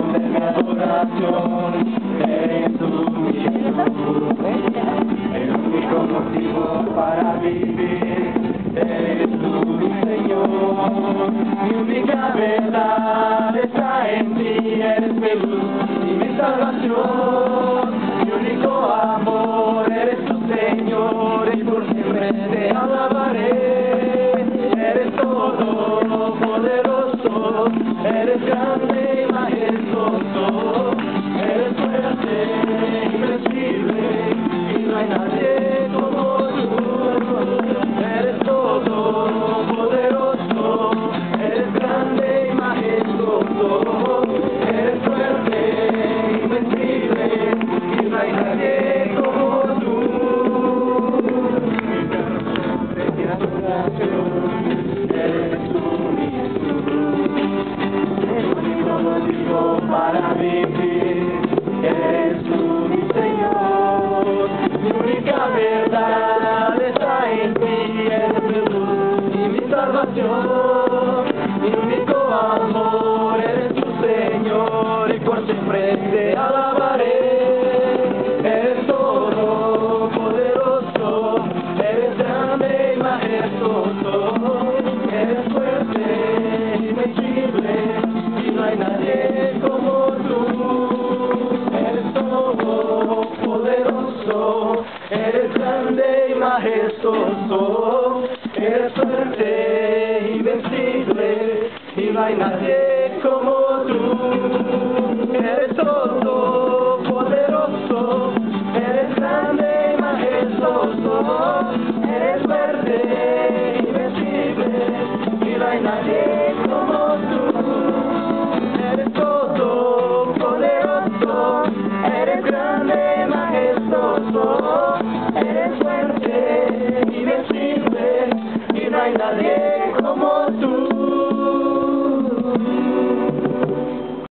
de mi adoración, eres tú mi Jesús, el único motivo para vivir, eres tú mi Señor, mi única verdad está en ti, eres mi luz y mi salvación, mi único amor, eres tu Señor, y por siempre te alabaré, eres todopoderoso, eres grande y majestuoso, eres fuerte, invencible, y no hay nadie como tú. Eres todopoderoso, eres grande y majestuoso, eres fuerte, invencible, y no hay nadie como tú. Eres tú mi Jesús, el único motivo para vivir, eres tú mi Señor, mi única verdad está en ti, eres mi luz y mi salvación, mi único amor, eres tu Señor, y por siempre te alabaré, eres todopoderoso, eres grande y majestuoso, eres fuerte, invencible, y no hay nadie como tú. Eres todopoderoso, eres grande y majestuoso, eres fuerte, invencible, y no hay nadie